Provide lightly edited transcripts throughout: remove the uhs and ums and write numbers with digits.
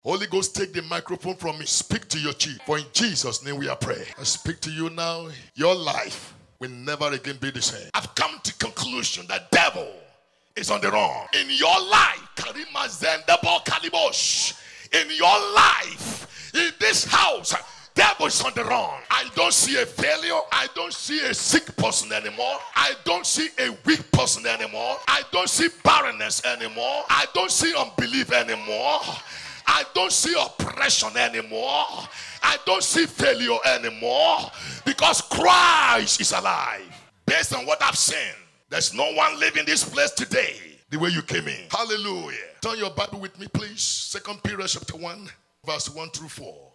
Holy Ghost, take the microphone from me. Speak to your chief. For in Jesus' name we are praying. I speak to you now. Your life will never again be the same. I've come to conclusion that devil is on the run. In your life, Karima Zendebo Kalibosh. In your life, in this house, devil is on the run. I don't see a failure. I don't see a sick person anymore. I don't see a weak person anymore. I don't see barrenness anymore. I don't see unbelief anymore. I don't see oppression anymore. I don't see failure anymore. Because Christ is alive. Based on what I've seen, there's no one living this place today the way you came in. Hallelujah. Turn your Bible with me, please. 2 Peter chapter 1, verse 1 through 4.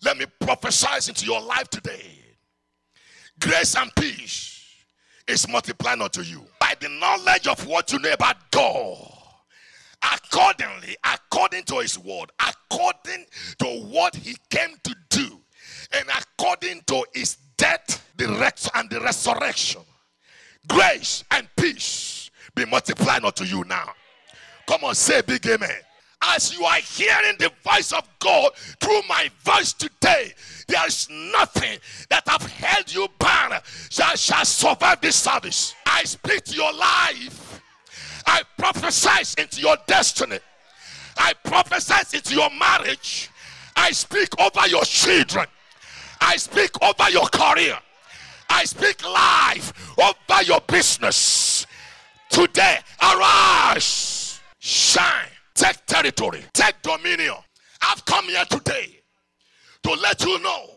Let me prophesy into your life today. Grace and peace is multiplied unto you by the knowledge of what you know about God. According to his word, according to what he came to do, and according to his death, and the resurrection, grace and peace be multiplied unto you now. Come on, say big amen. As you are hearing the voice of God through my voice today, there is nothing that have held you bound shall survive this service. I speak to your life. I prophesy into your destiny. I prophesy into your marriage. I speak over your children. I speak over your career. I speak life over your business. Today, arise, shine, take territory, take dominion. I've come here today to let you know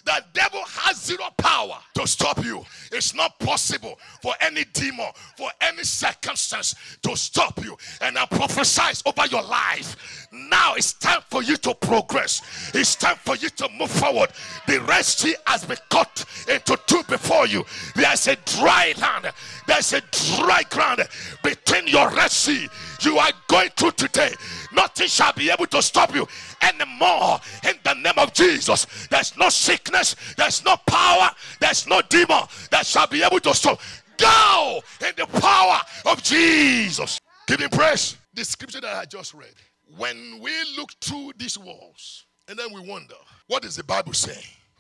that devil has zero power to stop you. It's not possible for any demon, for any circumstance to stop you. And I prophesy over your life. Now it's time for you to progress. It's time for you to move forward. The Red Sea has been cut into two before you. There's a dry land. There's a dry ground between your Red Sea. You are going through today. Nothing shall be able to stop you anymore in the name of Jesus. There's no sickness, there's no power, there's no demon that shall be able to stop. Go in the power of Jesus. Give him praise. The scripture that I just read. When we look through these walls and then we wonder, what is the Bible saying?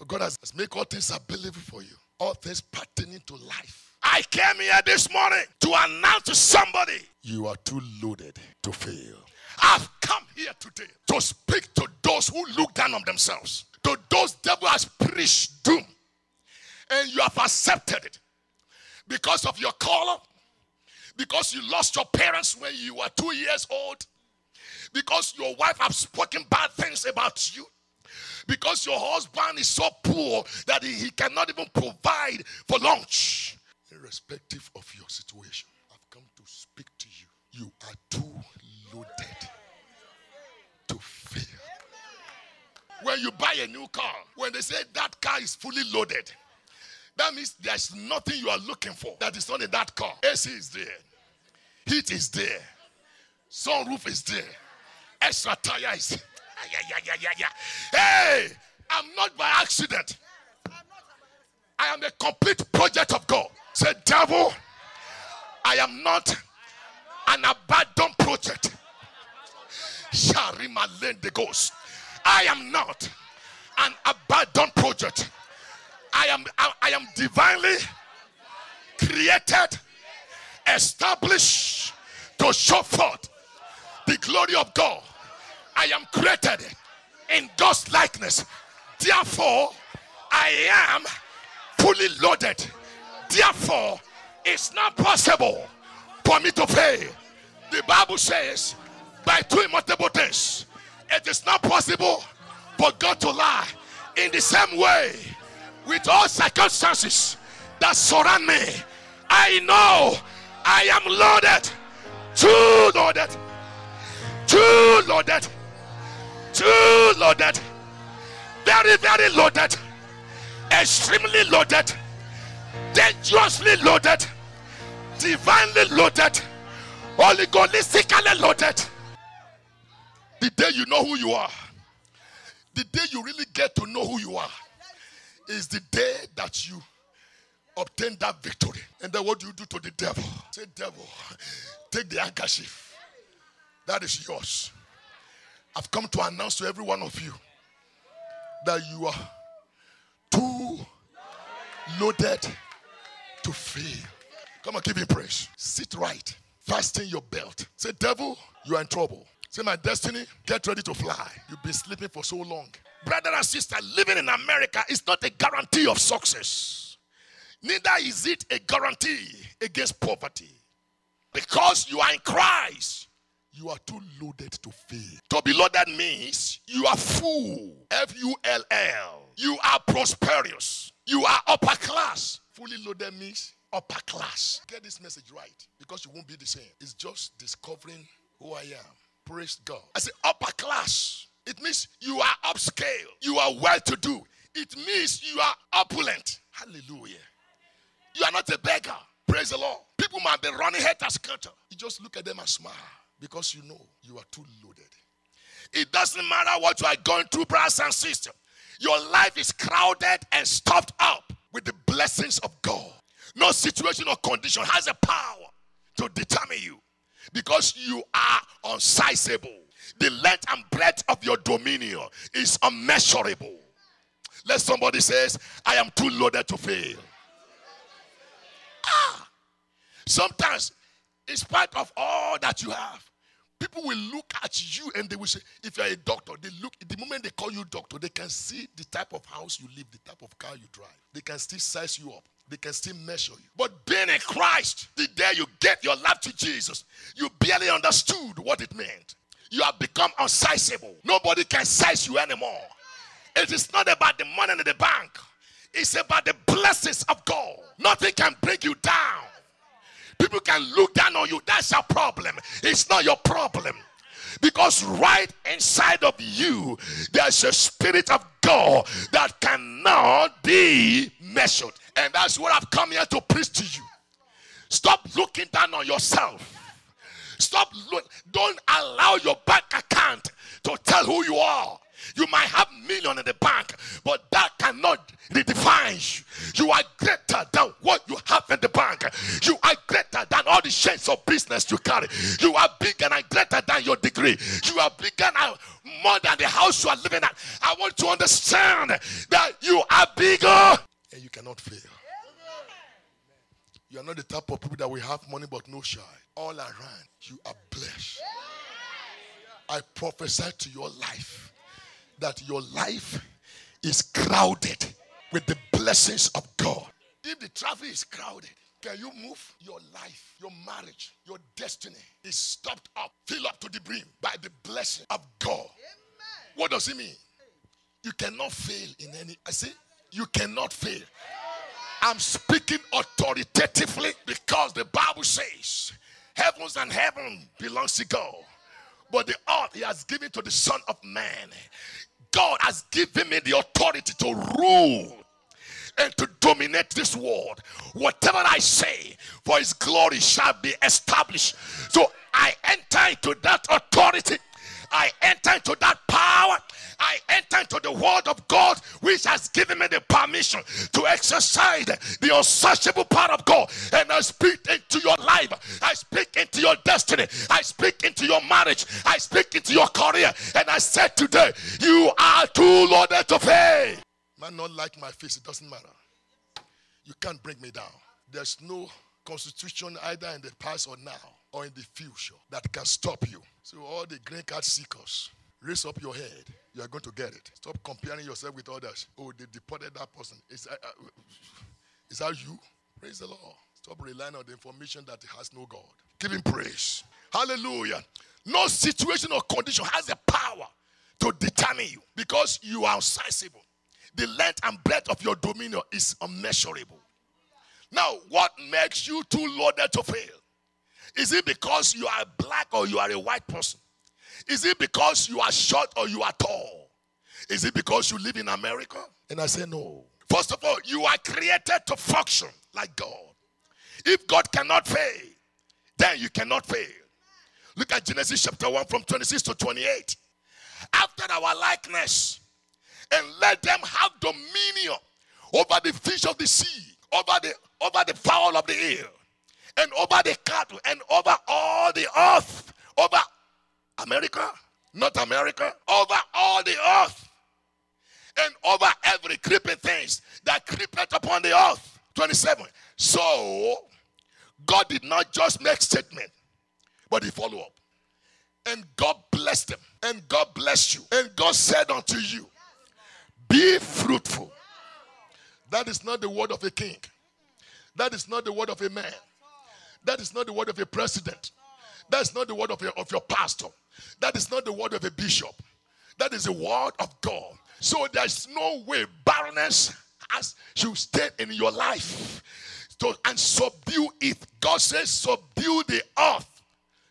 God has made all things available for you. All things pertaining to life. I came here this morning to announce to somebody, you are too loaded to fail. I've come here today to speak to those who look down on themselves, to those devil has preached doom, and you have accepted it because of your color, because you lost your parents when you were 2 years old, because your wife has spoken bad things about you, because your husband is so poor that he cannot even provide for lunch. Irrespective of your situation, I've come to speak to you. You are too loaded to fail. When you buy a new car, when they say that car is fully loaded, that means there's nothing you are looking for that is not in that car. AC is there, heat is there, sunroof is there, extra tire is there. Hey, I'm not by accident. I am a complete project of God. Say, devil, I am not an abandoned project. Sharima lend the ghost. I am not an abandoned project. I am divinely created, established to show forth the glory of God. I am created in God's likeness. Therefore, I am fully loaded. Therefore, it's not possible for me to fail. The Bible says, by two immutable things, it is not possible for God to lie. In the same way, with all circumstances that surround me, I know I am loaded, too loaded, too loaded, too loaded, very, very loaded, extremely loaded, dangerously loaded, divinely loaded, oligolistically loaded. The day you know who you are, the day you really get to know who you are, is the day that you obtain that victory. And then what do you do to the devil? Say, devil, take the handkerchief. That is yours. I've come to announce to every one of you that you are too loaded to fail. Come on, give him praise. Sit right. Fasten your belt. Say, devil, you are in trouble. Say, my destiny, get ready to fly. You've been sleeping for so long. Brother and sister, living in America is not a guarantee of success. Neither is it a guarantee against poverty. Because you are in Christ, you are too loaded to fail. To be loaded means you are full. F-U-L-L. You are prosperous. You are upper class. Fully loaded means upper class. Get this message right, because you won't be the same. It's just discovering who I am. Praise God. I say upper class. It means you are upscale. You are well-to-do. It means you are opulent. Hallelujah. You are not a beggar. Praise the Lord. People might be running head as scatter. You just look at them and smile, because you know you are too loaded. It doesn't matter what you are going through, brothers and sisters. Your life is crowded and stuffed up with the blessings of God. No situation or condition has a power to determine you, because you are unsizable. The length and breadth of your dominion is unmeasurable. Let somebody say, I am too loaded to fail. Sometimes, in spite of all that you have, people will look at you and they will say, if you're a doctor, they look, the moment they call you doctor, they can see the type of house you live, the type of car you drive. They can still size you up. They can still measure you. But being in Christ, the day you get your life to Jesus, you barely understood what it meant. You have become unsizable. Nobody can size you anymore. It is not about the money in the bank. It's about the blessings of God. Nothing can bring you down. People can look down on you. That's your problem. It's not your problem. Because right inside of you, there's a spirit of God that cannot be measured. And that's what I've come here to preach to you. Stop looking down on yourself. Don't allow your bank account to tell who you are. You might have millions in the bank, but that cannot redefine you. You are greater than what you have in the bank. You are greater than all the chains of business you carry. You are bigger and greater than your degree. You are bigger and more than the house you are living at. I want you to understand that you are bigger and you cannot fail. You are not the type of people that will have money but no shine. All around, you are blessed. I prophesy to your life that your life is crowded with the blessings of God. If the traffic is crowded, can you move? Your life, your marriage, your destiny is stopped up, filled up to the brim by the blessing of God. Amen. What does it mean? You cannot fail in any. I say, you cannot fail. I'm speaking authoritatively because the Bible says, heavens and heaven belongs to God, but the earth he has given to the Son of Man. God has given me the authority to rule and to dominate this world. Whatever I say, for his glory shall be established. So I enter into that authority. I enter into that power. I enter into the word of God, which has given me the permission to exercise the unsearchable power of God. And I speak into your life. I speak into your destiny. I speak into your marriage. I speak into your career. And I said today, you are too loaded to fail. Man not like my face, it doesn't matter. You can't bring me down. There's no constitution either in the past or now or in the future that can stop you. So all the green card seekers, raise up your head. You are going to get it. Stop comparing yourself with others. Oh, they deported that person. Is that you? Praise the Lord. Stop relying on the information that has no God. Give him praise. Hallelujah. No situation or condition has the power to determine you because you are unsizable. The length and breadth of your dominion is unmeasurable. Now, what makes you too loaded to fail? Is it because you are black or you are a white person? Is it because you are short or you are tall? Is it because you live in America? And I say no. First of all, you are created to function like God. If God cannot fail, then you cannot fail. Look at Genesis chapter 1 from 26 to 28. After our likeness, and let them have dominion over the fish of the sea, over the fowl of the air, and over the cattle, and over all the earth, over America, North America, over all the earth, and over every creeping things that creepeth upon the earth. 27. So God did not just make statement, but he followed up. And God blessed them. And God blessed you. And God said unto you, be fruitful. That is not the word of a king. That is not the word of a man. That is not the word of a president. That is not the word of your pastor. That is not the word of a bishop. That is the word of God. So there's no way barrenness should stay in your life. And subdue it. God says subdue the earth.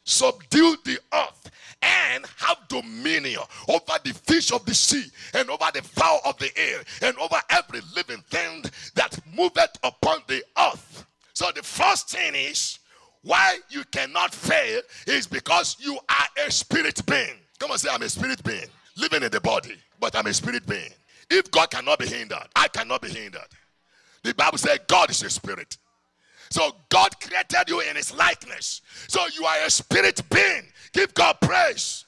Subdue the earth and have dominion over the fish of the sea and over the fowl of the air and over every living thing that moveth upon the earth. So the first thing is, why you cannot fail is because you are a spirit being. Come on, say, I'm a spirit being living in the body, but I'm a spirit being. If God cannot be hindered, I cannot be hindered. The Bible says God is a spirit. So God created you in his likeness. So you are a spirit being. Give God praise.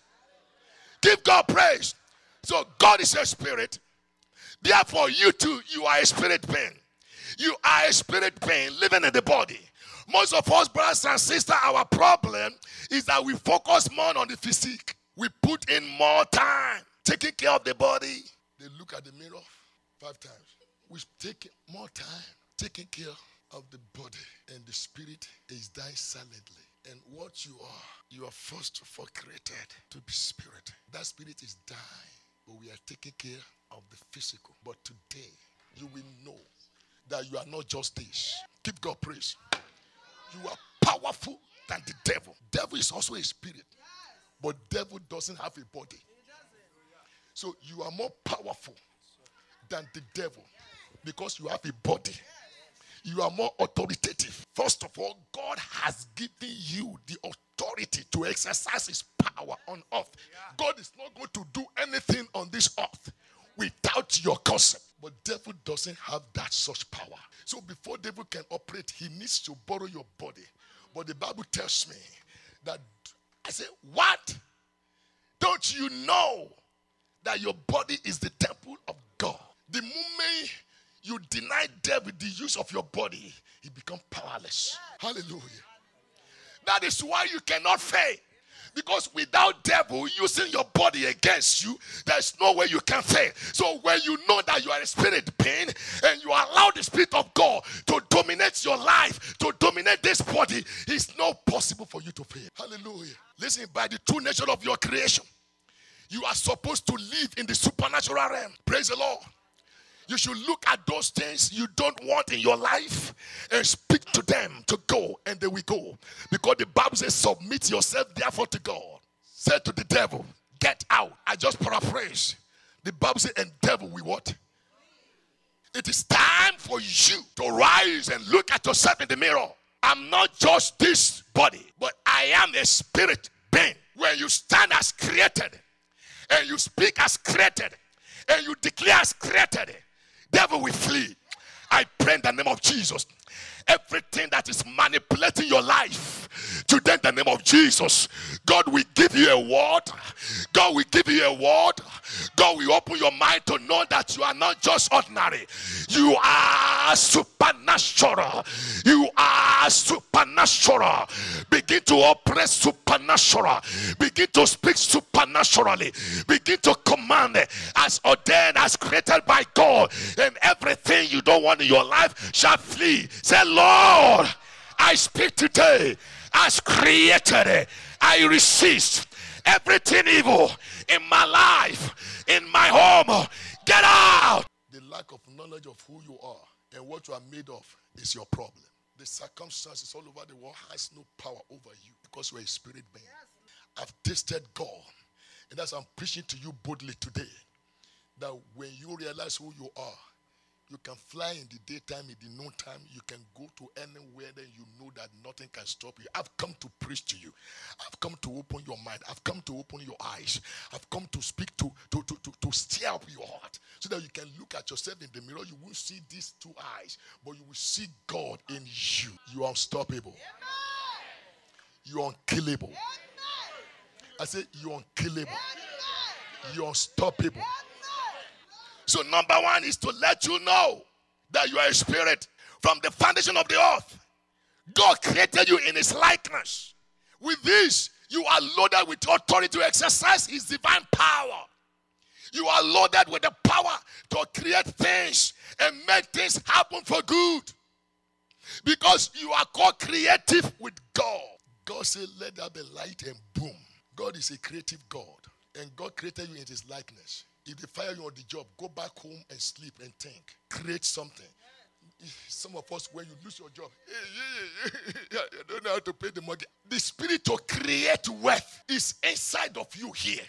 Give God praise. So God is a spirit. Therefore you too, you are a spirit being. You are a spirit being living in the body. Most of us, brothers and sisters, our problem is that we focus more on the physique. We put in more time taking care of the body. They look at the mirror 5 times. We take more time taking care of the body, and the spirit is dying silently. And what you are first of all created to be spirit. That spirit is dying, but we are taking care of the physical. But today, you will know that you are not just this. Give God praise. You are powerful than the devil. Devil is also a spirit, but devil doesn't have a body. So you are more powerful than the devil because you have a body. You are more authoritative. First of all, God has given you the authority to exercise his power on earth. God is not going to do anything on this earth without your consent. But devil doesn't have that such power. So before devil can operate, he needs to borrow your body. But the Bible tells me that, I say, what? Don't you know that your body is the temple of God? The moment you deny devil the use of your body, he becomes powerless. Hallelujah. That is why you cannot fail. Because without devil using your body against you, there's no way you can fail. So when you know that you are a spirit being and you allow the Spirit of God to dominate your life, to dominate this body, it's not possible for you to fail. Hallelujah. Listen, by the true nature of your creation, you are supposed to live in the supernatural realm. Praise the Lord. You should look at those things you don't want in your life and speak to them to go, and they will go. Because the Bible says, submit yourself therefore to God. Said to the devil, get out. I just paraphrase. The Bible says, and devil will what? It is time for you to rise and look at yourself in the mirror. I'm not just this body, but I am a spirit being. When you stand as created, and you speak as created, and you declare as created, devil will flee. I pray in the name of Jesus. Everything that is manipulating your life, today in the name of Jesus, God will give you a word. God will give you a word. God will open your mind to know that you are not just ordinary. You are supernatural. You are supernatural. Begin to operate supernatural. Begin to speak supernaturally. Begin to command as ordained, as created by God. And everything you don't want in your life shall flee. Say, Lord, I speak today as created. I resist everything evil in my life, in my home. Get out. The lack of knowledge of who you are and what you are made of is your problem. The circumstances all over the world has no power over you because you are a spirit being. I've tasted God, and as I'm preaching to you boldly today, that when you realize who you are, you can fly in the daytime, in the noontime. You can go to anywhere, then you know that nothing can stop you. I've come to preach to you. I've come to open your mind. I've come to open your eyes. I've come to speak to stir up your heart so that you can look at yourself in the mirror. You won't see these 2 eyes, but you will see God in you. You are unstoppable. You are unkillable. I say you are unkillable. You're unstoppable. So number one is to let you know that you are a spirit. From the foundation of the earth, God created you in his likeness. With this, you are loaded with authority to exercise his divine power. You are loaded with the power to create things and make things happen for good. Because you are co-creative with God. God said, let there be light, and boom. God is a creative God. And God created you in his likeness. If they fire you on the job, go back home and sleep and think. Create something. Some of us, when you lose your job, you don't know how to pay the mortgage. The spirit to create wealth is inside of you here.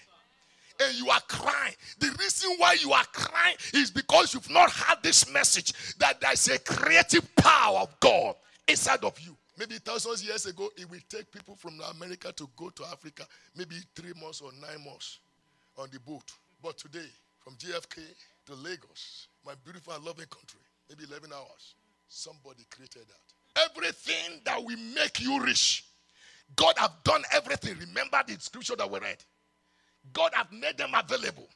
And you are crying. The reason why you are crying is because you've not had this message that there's a creative power of God inside of you. Maybe thousands of years ago, it will take people from America to go to Africa, maybe 3 months or 9 months on the boat. But today, from JFK to Lagos, my beautiful and loving country, maybe 11 hours, somebody created that. Everything that will make you rich, God have done everything. Remember the scripture that we read. God have made them available.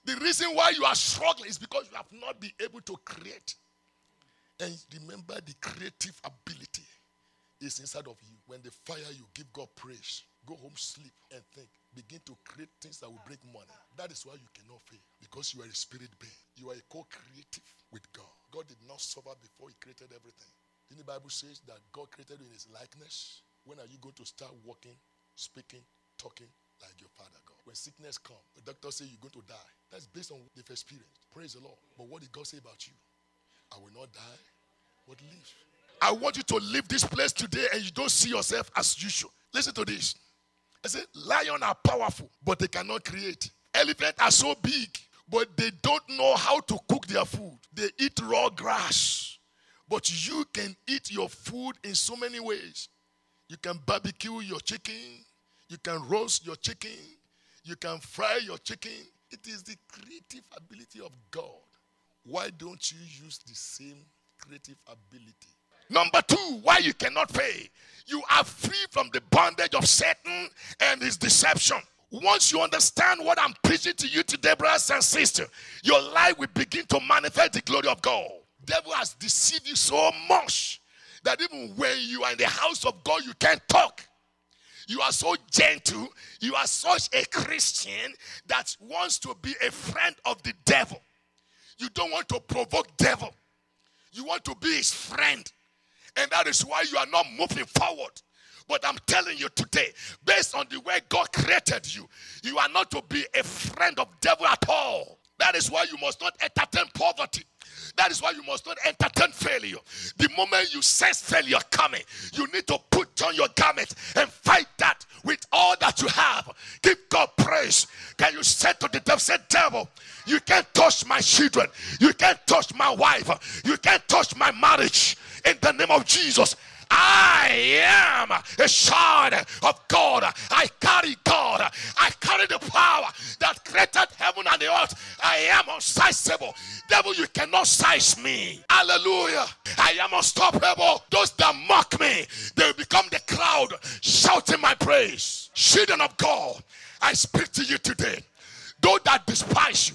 The reason why you are struggling is because you have not been able to create. And remember, the creative ability is inside of you. When they fire you, give God praise. Go home, sleep, and think. Begin to create things that will bring money. That is why you cannot fail. Because you are a spirit being. You are a co-creative with God. God did not suffer before he created everything. The Bible says that God created you in his likeness. When are you going to start walking, speaking, talking like your father God? When sickness comes, the doctor says you're going to die. That's based on what they've experienced. Praise the Lord. But what did God say about you? I will not die, but live. I want you to leave this place today and you don't see yourself as usual. Listen to this. I said, lions are powerful, but they cannot create. Elephants are so big, but they don't know how to cook their food. They eat raw grass. But you can eat your food in so many ways. You can barbecue your chicken. You can roast your chicken. You can fry your chicken. It is the creative ability of God. Why don't you use the same creative ability? Number two, why you cannot fail. You are free from the bondage of Satan and his deception. Once you understand what I'm preaching to you today, brothers and sisters, your life will begin to manifest the glory of God. The devil has deceived you so much that even when you are in the house of God, you can't talk. You are so gentle. You are such a Christian that wants to be a friend of the devil. You don't want to provoke devil. You want to be his friend. And that is why you are not moving forward. But I'm telling you today, based on the way God created you, you are not to be a friend of devil at all. That is why you must not entertain poverty. That is why you must not entertain failure. The moment you sense failure coming, you need to put on your garment and fight that with all that you have. Give God praise. Can you say to the devil, say, devil, you can't touch my children. You can't touch my wife. You can't touch my marriage. In the name of Jesus, I am a child of God. I carry God. I carry the power that created heaven and the earth. I am unsizeable. Devil, you cannot size me. Hallelujah. I am unstoppable. Those that mock me, they will become the crowd shouting my praise. Children of God, I speak to you today. Those that despise you,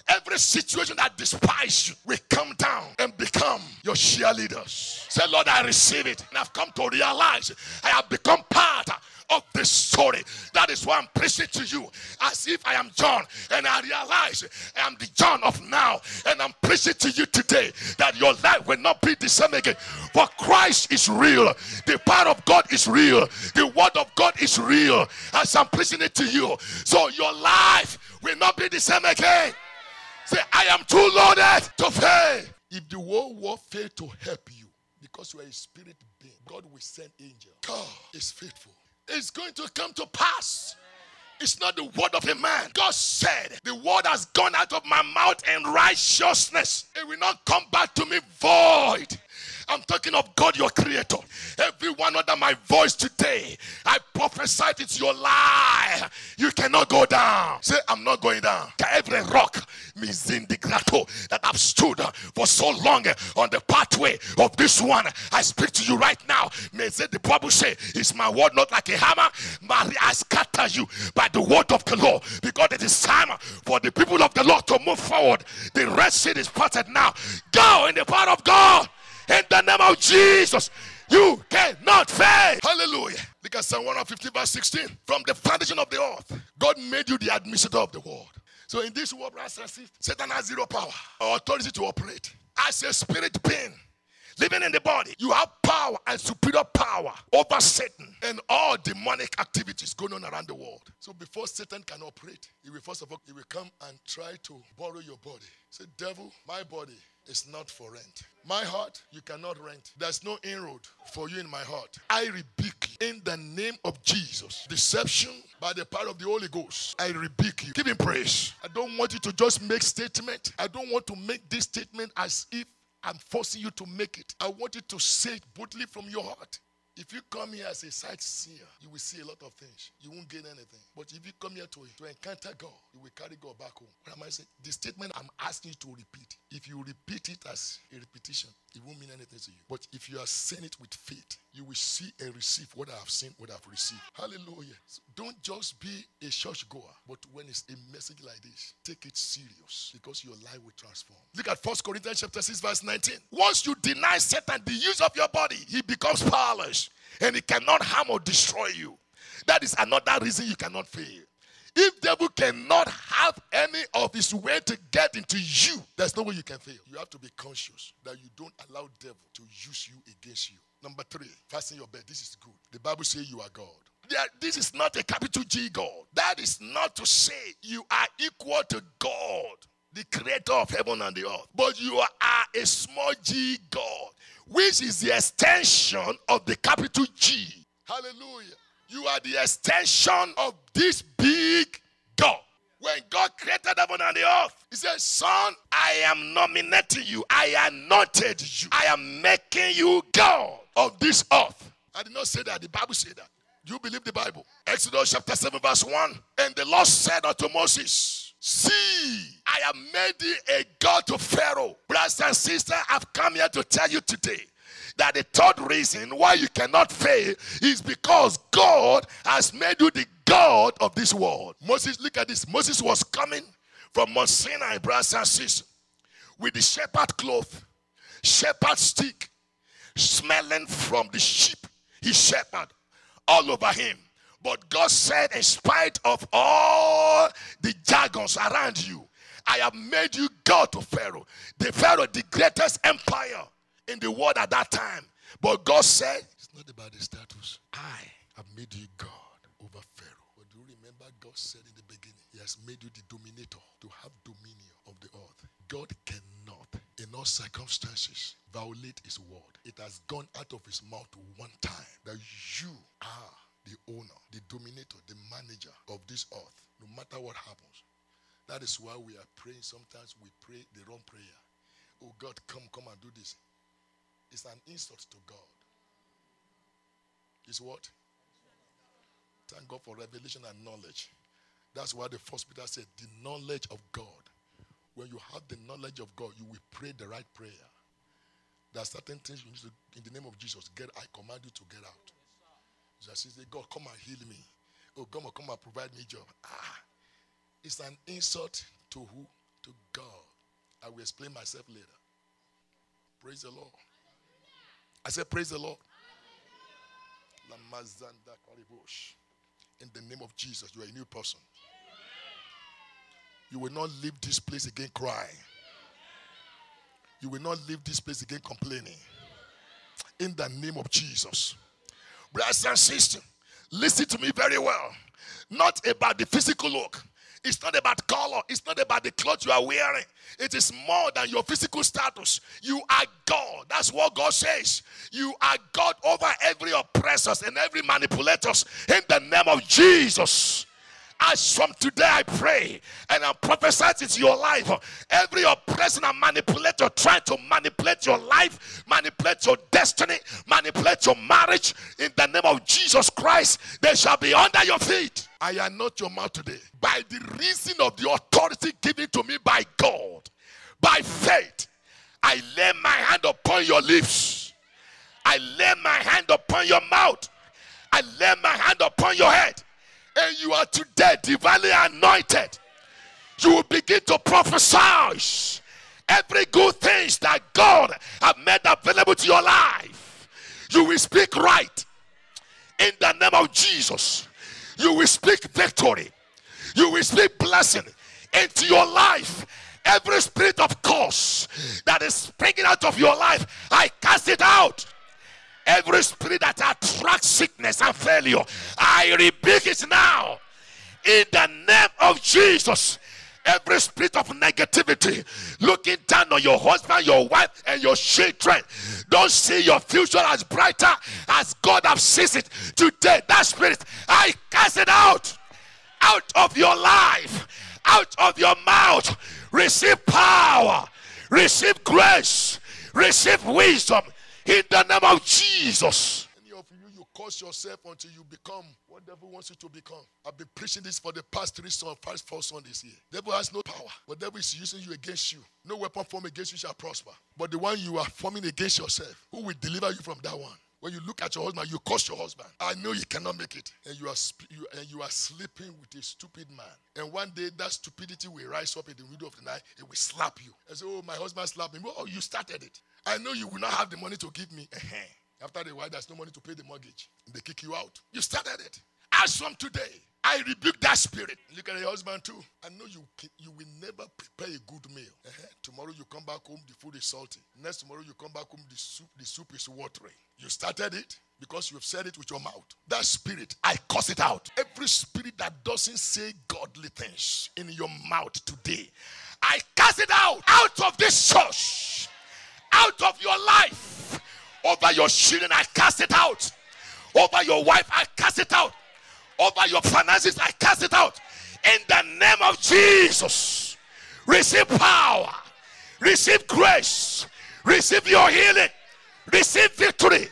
every situation that despises you will come down and become your cheerleaders. Say, Lord, I receive it. And I've come to realize I have become part of this story. That is why I'm preaching to you as if I am John. And I realize I am the John of now. And I'm preaching to you today that your life will not be the same again. For Christ is real. The power of God is real. The word of God is real. As I'm preaching it to you. So your life will not be the same again. Say, I am too loaded to fail. If the whole world fail to help you, because you are a spirit being, God will send angels. God is faithful. It's going to come to pass. It's not the word of a man. God said, the word has gone out of my mouth in righteousness. It will not come back to me void. I'm talking of God, your creator. Everyone under my voice today, I prophesied it's your lie. You cannot go down. Say, I'm not going down. Every rock that I've stood for so long on the pathway of this one, I speak to you right now. May the Bible say, is my word not like a hammer? I scatter you by the word of the Lord, because it is time for the people of the Lord to move forward. The Red Sea is parted now. Go in the power of God. In the name of Jesus, you cannot fail. Hallelujah. Look at Psalm 150 verse 16. From the foundation of the earth, God made you the administrator of the world. So in this world, Satan has zero power or authority to operate. As a spirit being living in the body, you have power and superior power over Satan and all demonic activities going on around the world. So before Satan can operate, he will first of all, he will come and try to borrow your body. Say, devil, my body is not for rent. My heart, you cannot rent. There's no inroad for you in my heart. I rebuke you in the name of Jesus. Deception by the power of the Holy Ghost. I rebuke you. Give him praise. I don't want you to just make statement. I don't want to make this statement as if I'm forcing you to make it. I want you to say it boldly from your heart. If you come here as a sightseer, you will see a lot of things. You won't gain anything. But if you come here to encounter God, you will carry God back home. What am I saying? The statement I'm asking you to repeat. If you repeat it as a repetition, it won't mean anything to you. But if you are saying it with faith, you will see and receive what I have seen, what I have received. Hallelujah. So don't just be a church goer, but when it's a message like this, take it serious, because your life will transform. Look at 1 Corinthians chapter 6 verse 19. Once you deny Satan the use of your body, he becomes powerless and he cannot harm or destroy you. That is another reason you cannot fail. If devil cannot have any of his way to get into you, there's no way you can fail. You have to be conscious that you don't allow devil to use you against you. Number 3, fasten your belt. This is good. The Bible says you are God. This is not a capital G God. That is not to say you are equal to God, the creator of heaven and the earth. But you are a small g God, which is the extension of the capital G. Hallelujah. You are the extension of this big God. When God created heaven and the earth, he said, son, I am nominating you. I anointed you. I am making you God of this earth. I did not say that. The Bible said that. Do you believe the Bible? Exodus chapter 7 verse 1. And the Lord said unto Moses, see, I have made thee a God to Pharaoh. Brothers and sisters, I've come here to tell you today that the third reason why you cannot fail is because God has made you the God of this world. Moses, look at this. Moses was coming from Mount Sinai, brothers and sisters, with the shepherd cloth, shepherd stick, smelling from the sheep he shepherded all over him. But God said, in spite of all the jargons around you, I have made you God to Pharaoh. The Pharaoh, the greatest empire in the world at that time. But God said, it's not about the status. I have made you God over Pharaoh. But do you remember God said in the beginning, he has made you the dominator, to have dominion of the earth. God cannot, in all circumstances, violate his word. It has gone out of his mouth one time that you are the owner, the dominator, the manager of this earth, no matter what happens. That is why we are praying. Sometimes we pray the wrong prayer. Oh God, come and do this. It's an insult to God. It's what? Thank God for revelation and knowledge. That's why the first Peter said, the knowledge of God. When you have the knowledge of God, you will pray the right prayer. There are certain things you need to, in the name of Jesus, I command you to get out. Jesus says, God, come and heal me. Oh, God, come and provide me a job. It's an insult to who? To God. I will explain myself later. Praise the Lord. I said, praise the Lord. In the name of Jesus, you are a new person. You will not leave this place again crying. You will not leave this place again complaining. In the name of Jesus. Brothers and sisters, listen to me very well. Not about the physical look. It's not about color. It's not about the clothes you are wearing. It is more than your physical status. You are God. That's what God says. You are God over every oppressors and every manipulators. In the name of Jesus, As from today I pray and I prophesy into your life, every oppression and manipulator trying to manipulate your life, manipulate your destiny, manipulate your marriage, in the name of Jesus Christ, they shall be under your feet. I am not your mouth today. By the reason of the authority given to me by God, by faith, I lay my hand upon your lips. I lay my hand upon your mouth. I lay my hand upon your head. And you are today divinely anointed. You will begin to prophesy every good thing that God has made available to your life. You will speak right in the name of Jesus. You will speak victory. You will speak blessing into your life. Every spirit of curse that is springing out of your life, I cast it out. Every spirit that attracts sickness and failure, I rebuke it now. In the name of Jesus. Every spirit of negativity looking down on your husband, your wife, and your children, don't see your future as brighter as God has seen it today. That spirit, I cast it out. Out of your life. Out of your mouth. Receive power. Receive grace. Receive wisdom. In the name of Jesus. Any of you curse yourself until you become what the devil wants you to become. I've been preaching this for the past 4 Sundays here. The devil has no power, but the devil is using you against you. No weapon formed against you shall prosper. But the one you are forming against yourself, who will deliver you from that one? When you look at your husband, you curse your husband. I know you cannot make it. And you are sleeping with a stupid man. And one day that stupidity will rise up in the middle of the night. It will slap you. And say, oh, my husband slapped me. Oh, you started it. I know you will not have the money to give me. After a while, there's no money to pay the mortgage. They kick you out. You started it. As from today, I rebuke that spirit. Look at your husband too. I know you will never prepare a good meal. Tomorrow you come back home, the food is salty. Next tomorrow you come back home, the soup is watery. You started it because you have said it with your mouth. That spirit, I curse it out. Every spirit that doesn't say godly things in your mouth today, I cast it out of this church, out of your life. Over your children, I cast it out. Over your wife, I cast it out. Over your finances, I cast it out. In the name of Jesus, receive power, receive grace, receive your healing, receive victory.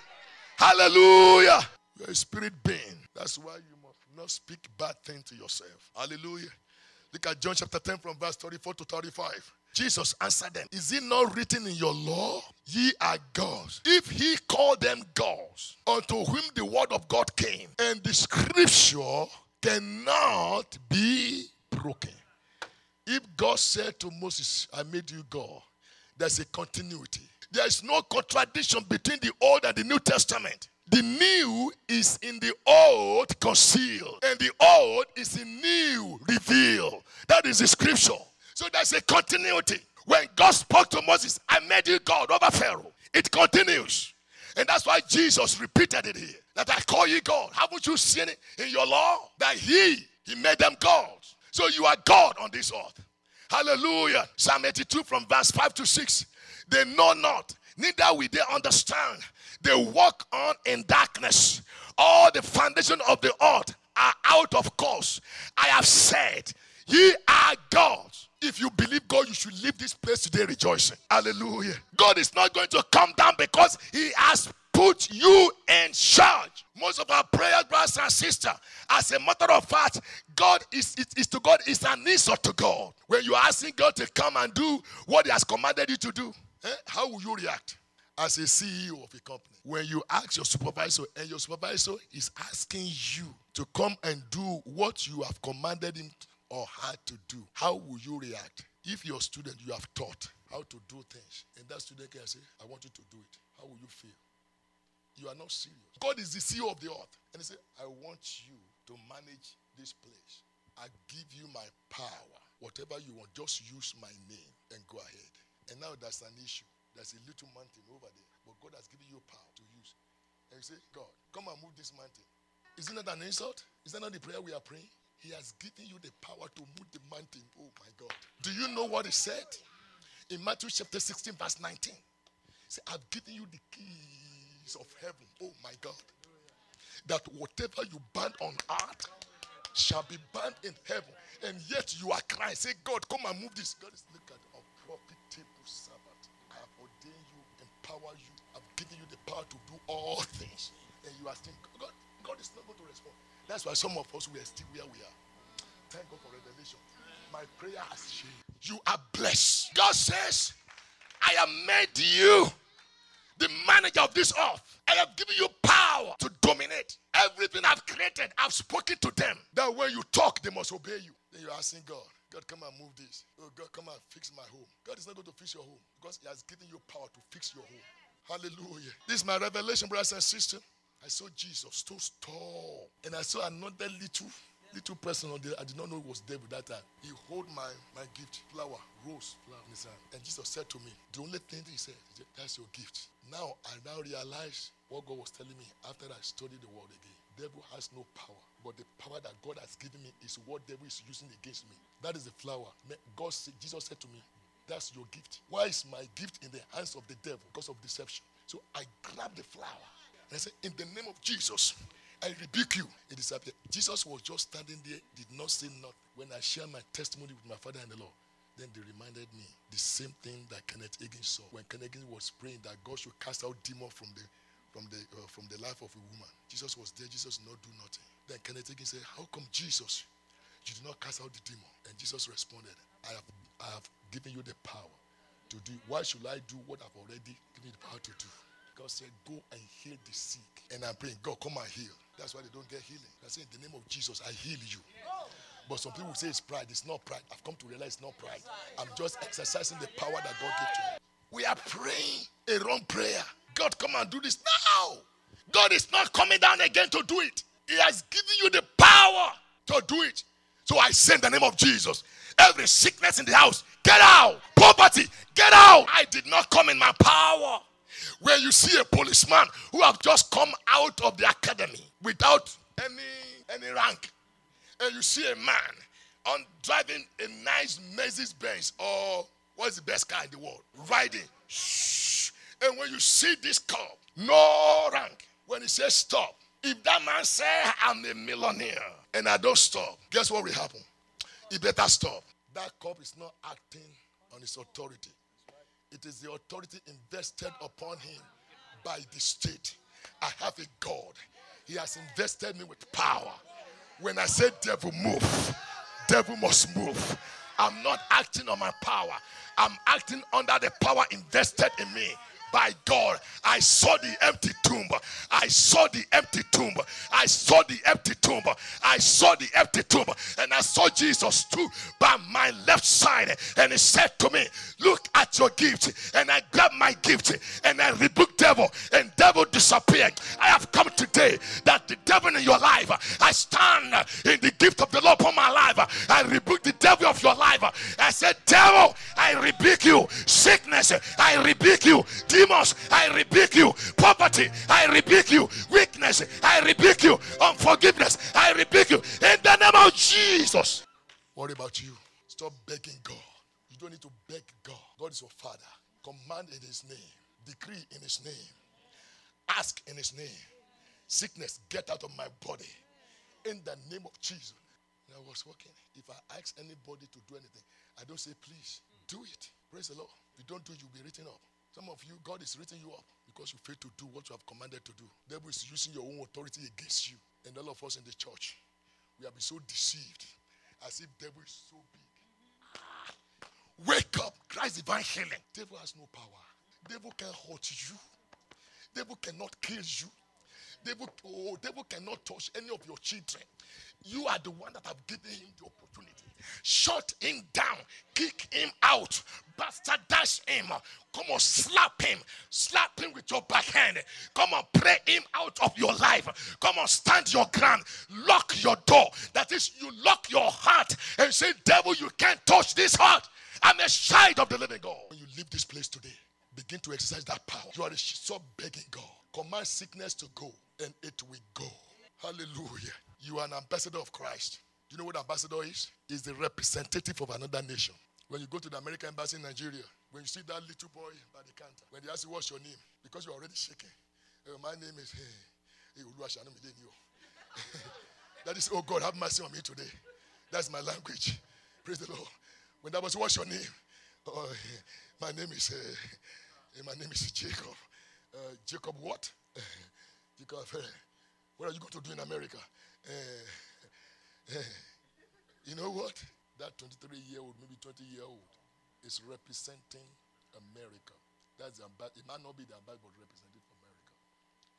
Hallelujah. You're a spirit being. That's why you must not speak bad things to yourself. Hallelujah. Look at John chapter 10 from verse 34 to 35. Jesus answered them, is it not written in your law, ye are gods? If he called them gods, unto whom the word of God came, and the scripture cannot be broken. If God said to Moses, I made you God, there's a continuity. There is no contradiction between the Old and the New Testament. The new is in the old concealed, and the old is in new revealed. That is the scripture. So there's a continuity. When God spoke to Moses, I made you God over Pharaoh. It continues. And that's why Jesus repeated it here. That I call you God. Haven't you seen it in your law? That he made them gods. So you are God on this earth. Hallelujah. Psalm 82 from verse 5 to 6. They know not, neither will they understand. They walk on in darkness. All the foundation of the earth are out of course. I have said, ye are gods. If you believe God, you should leave this place today rejoicing. Hallelujah. God is not going to come down because he has put you in charge. Most of our prayers, brothers and sisters, as a matter of fact, God is to God is an insult to God. When you are asking God to come and do what he has commanded you to do, how will you react? As a CEO of a company, when you ask your supervisor and your supervisor is asking you to come and do what you have commanded him or had to do, how will you react? If your student you have taught how to do things and that student can say, I want you to do it, how will you feel? You are not serious. God is the CEO of the earth. And he said, I want you to manage this place. I give you my power. Whatever you want, just use my name and go ahead. And now there's an issue. There's a little mountain over there. But God has given you power to use. And you say, God, come and move this mountain. Isn't that an insult? Is that not the prayer we are praying? He has given you the power to move the mountain. Oh my God. Do you know what he said? In Matthew chapter 16 verse 19. He said, I've given you the keys of heaven. Oh my God. That whatever you bind on earth shall be bound in heaven, and yet you are crying. Say, God, come and move this. God is looking at a profitable servant. I have ordained you, empowered you, I've given you the power to do all things. And you are still, God is not going to respond. That's why some of us, we are still where we are. Thank God for revelation. My prayer has changed. You are blessed. God says, I have made you the manager of this earth. I have given you power to dominate. Everything I've created, I've spoken to them. That when you talk, they must obey you. Then you're asking God, God, come and move this. Oh, God, come and fix my home. God is not going to fix your home because he has given you power to fix your home. Hallelujah. This is my revelation, brothers and sisters. I saw Jesus so tall. And I saw another little person on there. I did not know it was devil that time. He hold my gift, flower, rose flower in his hand. And Jesus said to me, the only thing he said, that's your gift. Now I realize what God was telling me after I studied the word again. Devil has no power, but the power that God has given me is what devil is using against me. That is the flower. Jesus said to me, that's your gift. Why is my gift in the hands of the devil? Because of deception. So I grabbed the flower and I said, in the name of Jesus, I rebuke you. It disappeared. Jesus was just standing there, did not say nothing. When I shared my testimony with my father and the Lord, then they reminded me the same thing that Kenneth Hagin saw when Kenneth Hagin was praying that God should cast out demons from the life of a woman. Jesus was there. Jesus did not do nothing. Then Kenneth Hagin said, how come Jesus, you did not cast out the demon? And Jesus responded, I have given you the power to do. Why should I do what I've already given you the power to do? God said, go and heal the sick. And I'm praying, God, come and heal. That's why they don't get healing. I say, in the name of Jesus, I heal you. But some people say it's pride. It's not pride. I've come to realize it's not pride. I'm just exercising the power that God gave to me. We are praying a wrong prayer. God, come and do this now. God is not coming down again to do it. He has given you the power to do it. So I say in the name of Jesus, every sickness in the house, get out. Poverty, get out. I did not come in my power. Where you see a policeman who have just come out of the academy without any rank, and you see a man driving a nice Mercedes-Benz, or what's the best car in the world, riding, and when you see this car, no rank, when he says stop, if that man say I'm a millionaire and I don't stop, guess what will happen? He better stop. That cop is not acting on his authority. It is the authority invested upon him by the state. I have a God. He has invested me with power. When I say devil move, devil must move. I'm not acting on my power. I'm acting under the power invested in me by God. I saw the empty tomb. I saw the empty tomb. I saw the empty tomb. I saw the empty tomb. And I saw Jesus stood by my left side. And he said to me, look at your gift. And I grabbed my gift. And I rebuked devil. And devil disappeared. I have come today that the devil in your life, I stand in the gift of the Lord upon my life. I rebuke the devil of your life. I said, devil, I rebuke you. Sickness, I rebuke you. Demons, I rebuke you. Poverty, I rebuke you. Weakness, I rebuke you. Unforgiveness, I rebuke you. In the name of Jesus. What about you? Stop begging God. You don't need to beg God. God is your Father. Command in his name. Decree in his name. Ask in his name. Sickness, get out of my body. In the name of Jesus. And I was walking. If I ask anybody to do anything, I don't say, please, do it. Praise the Lord. If you don't do it, you'll be written up. Some of you, God is written you up because you fail to do what you have commanded to do. The devil is using your own authority against you. And all of us in the church, we have been so deceived as if the devil is so big. Wake up. Christ's divine healing. Devil has no power. Devil can hurt you. Devil cannot kill you. Devil cannot touch any of your children. You are the one that have given him the opportunity. Shut him down. Kick him out. Bastardize him. Come on, slap him. Slap him with your backhand. Come on, pray him out of your life. Come on, stand your ground. Lock your door. That is, you lock your heart and say, devil, you can't touch this heart. I'm a child of the living God. When you leave this place today, begin to exercise that power. You are stop begging God. Command sickness to go, and it will go. Hallelujah. You are an ambassador of Christ. Do you know what ambassador is? Is the representative of another nation. When you go to the American embassy in Nigeria, when you see that little boy by the counter, when they ask you what's your name, because you're already shaking. My name is That is, oh God, have mercy on me today. That's my language. Praise the Lord. When that was, what's your name? Oh, my name is Jacob. Jacob what? Jacob, what are you going to do in America? You know what? That 23-year-old, maybe 20-year-old, is representing America. It might not be the ambassador, but representing America.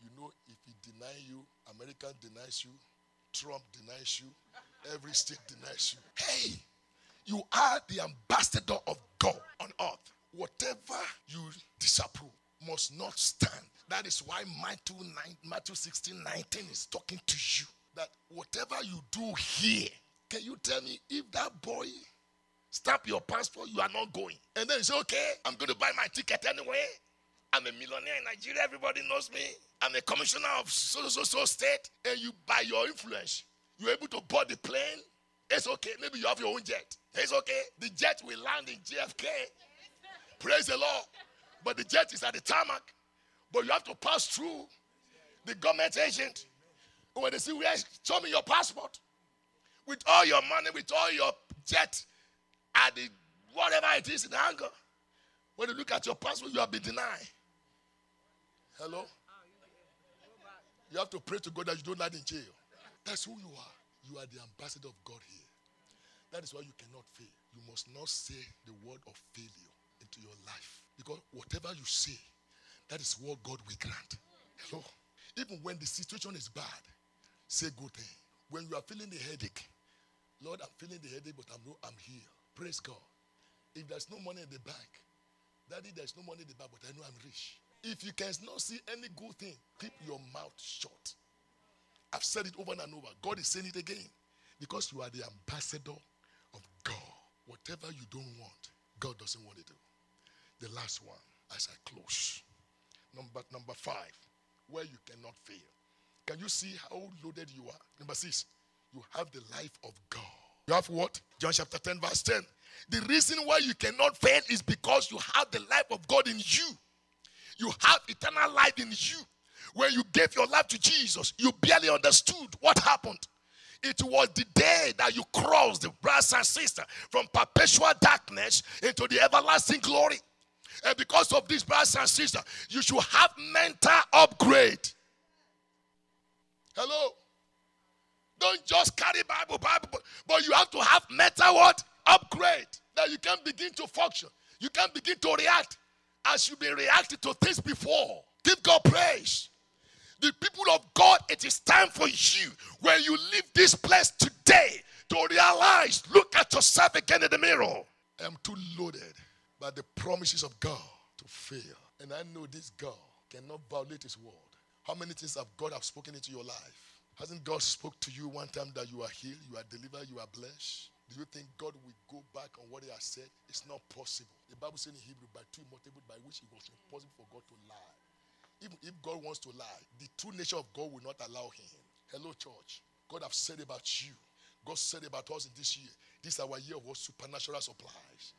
You know, if he deny you, America denies you, Trump denies you, every state denies you. Hey, you are the ambassador of God on earth. Whatever you disapprove must not stand. That is why Matthew 16:19 is talking to you. That whatever you do here, can you tell me if that boy stamp your passport, you are not going? And then you say, okay, I'm going to buy my ticket anyway. I'm a millionaire in Nigeria. Everybody knows me. I'm a commissioner of so state. And you, by your influence, you're able to board the plane. It's okay. Maybe you have your own jet. It's okay. The jet will land in JFK. Praise the Lord. But the jet is at the tarmac. But you have to pass through the government agent. When they say, show me your passport. With all your money, with all your jet, and whatever it is in the hangar. When you look at your passport, you have been denied. Hello? You have to pray to God that you don't land in jail. That's who you are. You are the ambassador of God here. That is why you cannot fail. You must not say the word of failure into your life. Because whatever you say, that is what God will grant. Hello? Even when the situation is bad, say good thing. When you are feeling the headache, Lord, I'm feeling the headache, but I'm here. Praise God. If there's no money in the bank, Daddy, there's no money in the bank, but I know I'm rich. If you cannot see any good thing, keep your mouth shut. I've said it over and over. God is saying it again. Because you are the ambassador of God. Whatever you don't want, God doesn't want it to. The last one, as I close. Number 5, where you cannot fail. Can you see how loaded you are? Number 6, you have the life of God. You have what? John chapter 10, verse 10. The reason why you cannot fail is because you have the life of God in you. You have eternal life in you. When you gave your life to Jesus, you barely understood what happened. It was the day that you crossed, the brothers and sisters, from perpetual darkness into the everlasting glory. And because of this, brothers and sisters, you should have mental upgrade. Hello? Don't just carry Bible, but you have to have mental what? Upgrade. That you can begin to function. You can begin to react as you've been reacting to things before. Give God praise. The people of God, it is time for you, when you leave this place today, to realize, look at yourself again in the mirror. I am too loaded by the promises of God to fail. And I know this God cannot violate his word. How many things have God have spoken into your life? Hasn't God spoke to you one time that you are healed, you are delivered, you are blessed? Do you think God will go back on what he has said? It's not possible. The Bible says in Hebrew, by two immutable, by which it was impossible for God to lie. Even if God wants to lie, the true nature of God will not allow him. Hello, church. God has said about you. God said about us in this year. This is our year of supernatural supplies.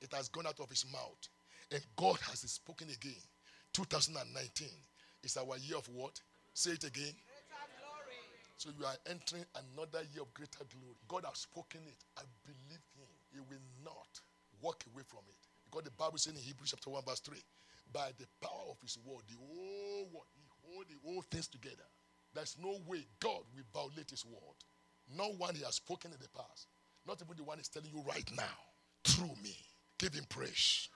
It has gone out of his mouth. And God has spoken again. 2019 is our year of what? Say it again. So you are entering another year of greater glory. God has spoken it. I believe him. He will not walk away from it. Because the Bible says in Hebrews chapter 1 verse 3, by the power of his word, the whole word, he hold the whole things together. There's no way God will violate his word. No one he has spoken in the past. Not even the one he's telling you right now. Through me. Give him praise.